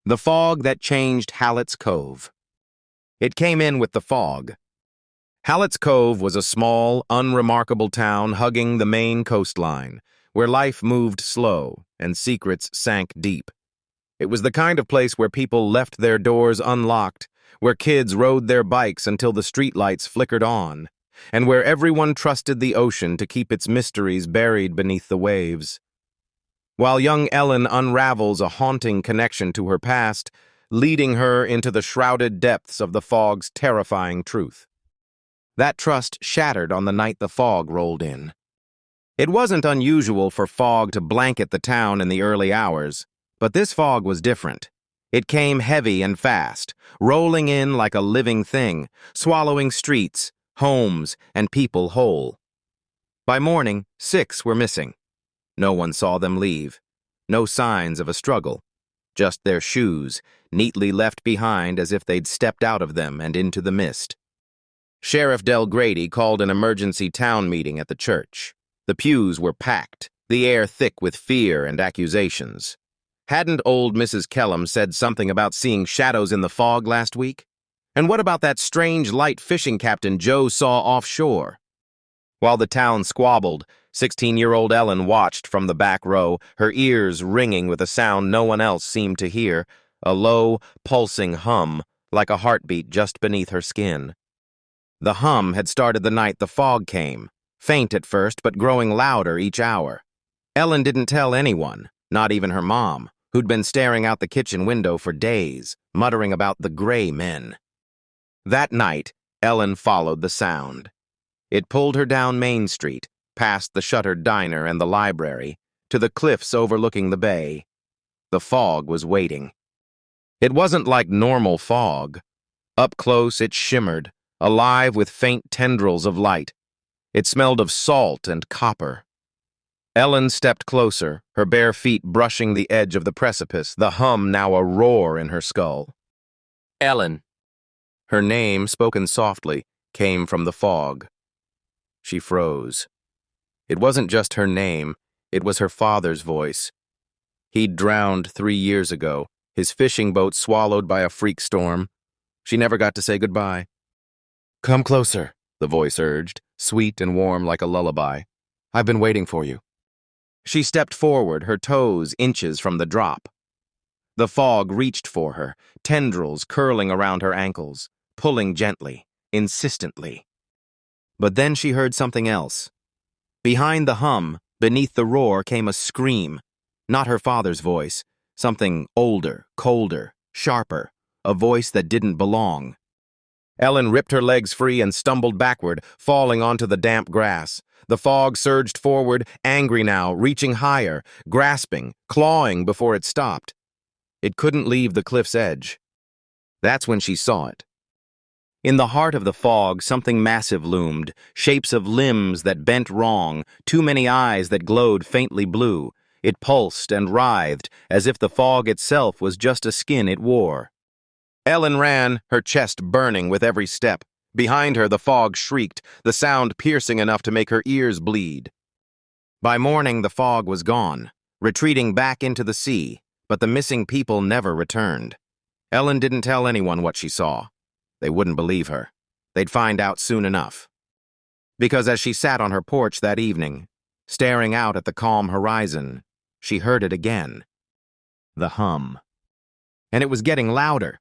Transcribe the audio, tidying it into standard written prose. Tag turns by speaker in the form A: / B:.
A: The fog that changed Hallett's Cove. It came in with the fog. Hallett's Cove was a small, unremarkable town hugging the Maine coastline, where life moved slow and secrets sank deep. It was the kind of place where people left their doors unlocked, where kids rode their bikes until the streetlights flickered on, and where everyone trusted the ocean to keep its mysteries buried beneath the waves. While young Ellen unravels a haunting connection to her past, leading her into the shrouded depths of the fog's terrifying truth. That trust shattered on the night the fog rolled in. It wasn't unusual for fog to blanket the town in the early hours, but this fog was different. It came heavy and fast, rolling in like a living thing, swallowing streets, homes, and people whole. By morning, 6 were missing. No one saw them leave. No signs of a struggle. Just their shoes, neatly left behind as if they'd stepped out of them and into the mist. Sheriff Del Grady called an emergency town meeting at the church. The pews were packed, the air thick with fear and accusations. Hadn't old Mrs. Kellum said something about seeing shadows in the fog last week? And what about that strange light fishing captain Joe saw offshore? While the town squabbled, 16-year-old Ellen watched from the back row, her ears ringing with a sound no one else seemed to hear, a low, pulsing hum, like a heartbeat just beneath her skin. The hum had started the night the fog came, faint at first but growing louder each hour. Ellen didn't tell anyone, not even her mom, who'd been staring out the kitchen window for days, muttering about the gray men. That night, Ellen followed the sound. It pulled her down Main Street, past the shuttered diner and the library, to the cliffs overlooking the bay. The fog was waiting. It wasn't like normal fog. Up close it shimmered, alive with faint tendrils of light. It smelled of salt and copper. Ellen stepped closer, her bare feet brushing the edge of the precipice, the hum now a roar in her skull. Ellen. Her name, spoken softly, came from the fog. She froze. It wasn't just her name, it was her father's voice. He'd drowned 3 years ago, his fishing boat swallowed by a freak storm. She never got to say goodbye. "Come closer," the voice urged, sweet and warm like a lullaby. "I've been waiting for you." She stepped forward, her toes inches from the drop. The fog reached for her, tendrils curling around her ankles, pulling gently, insistently. But then she heard something else. Behind the hum, beneath the roar, came a scream. Not her father's voice, something older, colder, sharper, a voice that didn't belong. Ellen ripped her legs free and stumbled backward, falling onto the damp grass. The fog surged forward, angry now, reaching higher, grasping, clawing before it stopped. It couldn't leave the cliff's edge. That's when she saw it. In the heart of the fog, something massive loomed, shapes of limbs that bent wrong, too many eyes that glowed faintly blue. It pulsed and writhed, as if the fog itself was just a skin it wore. Ellen ran, her chest burning with every step. Behind her, the fog shrieked, the sound piercing enough to make her ears bleed. By morning, the fog was gone, retreating back into the sea, but the missing people never returned. Ellen didn't tell anyone what she saw. They wouldn't believe her. They'd find out soon enough. Because as she sat on her porch that evening, staring out at the calm horizon, she heard it again. The hum. And it was getting louder,